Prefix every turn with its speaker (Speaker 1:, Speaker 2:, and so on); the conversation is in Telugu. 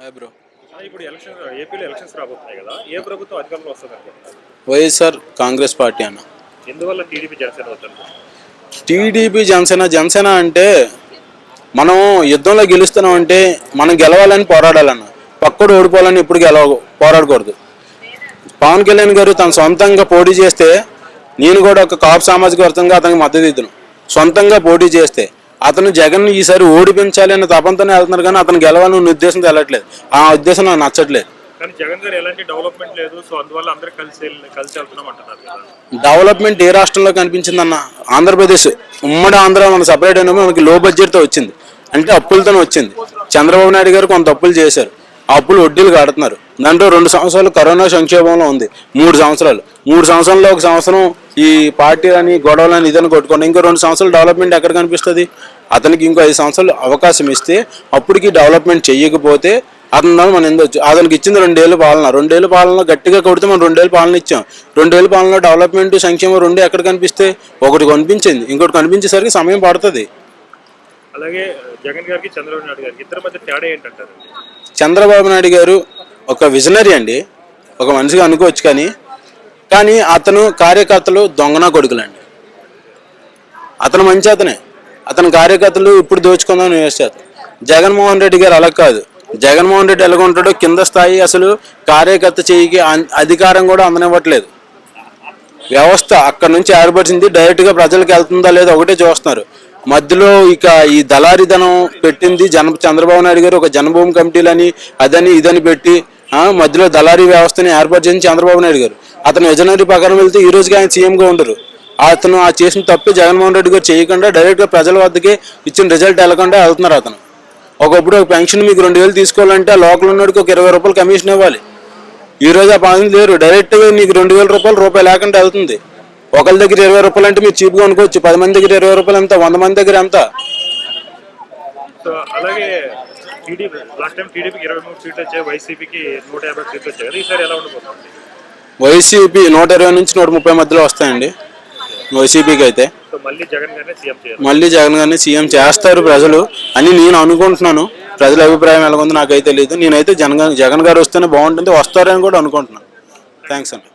Speaker 1: Hi bro.
Speaker 2: ఇప్పుడు ఏపీలో ఎలక్షన్స్ రాబోతున్నాయి కదా, ఏ ప్రభుత్వం అధికారంలో వస్తుంది అనుకుంటున్నారు?
Speaker 1: వైఎస్ఆర్ కాంగ్రెస్ పార్టీ అన్న.
Speaker 2: ఎందువల్ల టీడీపీ జనసేన వద్దండి?
Speaker 1: టీడీపీ జనసేన అంటే మనం యుద్ధంలో గెలుస్తున్నాం అంటే మనం గెలవాలని పోరాడాలన్న. పక్కడు ఓడిపోవాలని ఇప్పుడు పోరాడకూడదు. పవన్ కళ్యాణ్ గారు తన సొంతంగా పోటీ చేస్తే నేను కూడా ఒక కాపు సామాజిక వర్గంగా అతనికి మద్దతు ఇద్దును. సొంతంగా పోటీ చేస్తే అతను జగన్ ఈసారి ఓడిపించాలి అనే తపంతోనే వెళ్తున్నారు, కానీ అతను గెలవాలని ఉద్దేశంతో వెళ్ళట్లేదు. ఆ ఉద్దేశం నాకు నచ్చట్లేదు.
Speaker 2: కానీ జగన్ గారు ఎలాంటి డెవలప్మెంట్ లేదు, సో అందువల్ల అందరూ కలిసి వెళ్తున్నాం అంటున్నారు కదా.
Speaker 1: డెవలప్మెంట్ ఏ రాష్ట్రంలో కనిపించిందన్న? ఆంధ్రప్రదేశ్ ఉమ్మడి ఆంధ్ర మన సపరేట్ అయినా మనకి లో బడ్జెట్తో వచ్చింది, అంటే అప్పులతోనే వచ్చింది. చంద్రబాబు నాయుడు గారు కొంత అప్పులు చేశారు, ఆ అప్పులు వడ్డీలు కడుతున్నారు. దాంట్లో 2 సంవత్సరాలు కరోనా సంక్షోభంలో ఉంది. 3 సంవత్సరాల్లో 1 సంవత్సరం ఈ పార్టీలని గొడవలని ఇదని కొట్టుకోండి, ఇంకో 2 సంవత్సరాలు డెవలప్మెంట్ ఎక్కడ కనిపిస్తుంది? అతనికి ఇంకో 5 సంవత్సరాలు అవకాశం ఇస్తే అప్పటికి డెవలప్మెంట్ చెయ్యకపోతే అతను మనం ఎందుకు అతనికి ఇచ్చింది 2 ఏళ్ళ పాలన. 2 ఏళ్ళ పాలన గట్టిగా కొడితే మనం 2 ఏళ్ళ పాలన ఇచ్చాం. 2 ఏళ్ళ పాలనలో డెవలప్మెంట్ సంక్షేమం 2 ఎక్కడ కనిపిస్తాయి? ఒకటి కనిపించింది, ఇంకోటి కనిపించేసరికి సమయం పడుతుంది.
Speaker 2: అలాగే జగన్ గారికి చంద్రబాబు నాయుడు గారికి ఇద్దరి మధ్య తేడా ఏంటంటారు?
Speaker 1: చంద్రబాబు నాయుడు గారు ఒక విజనరీ అండి, ఒక మనిషిగా అనుకోవచ్చు. కానీ అతను కార్యకర్తలు దొంగనా కొడుకులండి. అతను మంచి అతని కార్యకర్తలు ఇప్పుడు దోచుకుందామని వేస్తారు. జగన్మోహన్ రెడ్డి గారు అలా కాదు. జగన్మోహన్ రెడ్డి ఎలా ఉంటాడో కింద స్థాయి అసలు కార్యకర్త చేయికి అధికారం కూడా అందనివ్వట్లేదు. వ్యవస్థ అక్కడి నుంచి ఏర్పరిచింది డైరెక్ట్గా ప్రజలకు వెళ్తుందా లేదా ఒకటే చూస్తున్నారు. మధ్యలో ఇక ఈ దళారీధనం పెట్టింది చంద్రబాబు నాయుడు గారు. ఒక జన్మభూమి కమిటీలని అదని ఇదని పెట్టి మధ్యలో దళారీ వ్యవస్థని ఏర్పాటు చేసింది చంద్రబాబు నాయుడు గారు. అతను విజనరీ ప్రకారం వెళ్తే ఈ రోజుకి ఆయన సీఎంగా ఉండరు. అతను ఆ చేసిన తప్పే జగన్మోహన్ రెడ్డి గారు చేయకుండా డైరెక్ట్గా ప్రజల వద్దకే ఇచ్చిన రిజల్ట్ వెళ్ళకుండా వెళ్తున్నారు. అతను ఒకప్పుడు ఒక పెన్షన్ మీకు 2000 తీసుకోవాలంటే లోకల్ ఉన్నోడికి ఒక 20 రూపాయలు కమిషన్ ఇవ్వాలి. ఈ రోజు ఆ పని లేరు. డైరెక్ట్గా నీకు 2000 రూపాయలు లేకుండా వెళ్తుంది. ఒకరి దగ్గర 20 రూపాయలు అంటే మీరు చీప్గా అనుకోవచ్చు. 10 మంది దగ్గర 20 రూపాయలు ఎంత, 100 మంది దగ్గర ఎంత?
Speaker 2: అలాగే లాస్ట్ టైం టీడీపీకి 23 సీట్లు వచ్చాయి, వైసీపీకి 150 సీట్లు వచ్చాయి కదా, ఈసారి ఎలా ఉండబోతుంది?
Speaker 1: వైసీపీ 120 నుంచి 130 మధ్యలో వస్తాయండి వైసీపీకి అయితే. మళ్ళీ జగన్ గారిని సీఎం చేస్తారు ప్రజలు అని నేను అనుకుంటున్నాను. ప్రజల అభిప్రాయం ఎలా ఉందో నాకైతే తెలియదు. నేనైతే జగన్ గారు వస్తేనే బాగుంటుంది, వస్తారని కూడా అనుకుంటున్నాను. థ్యాంక్స్ అండి.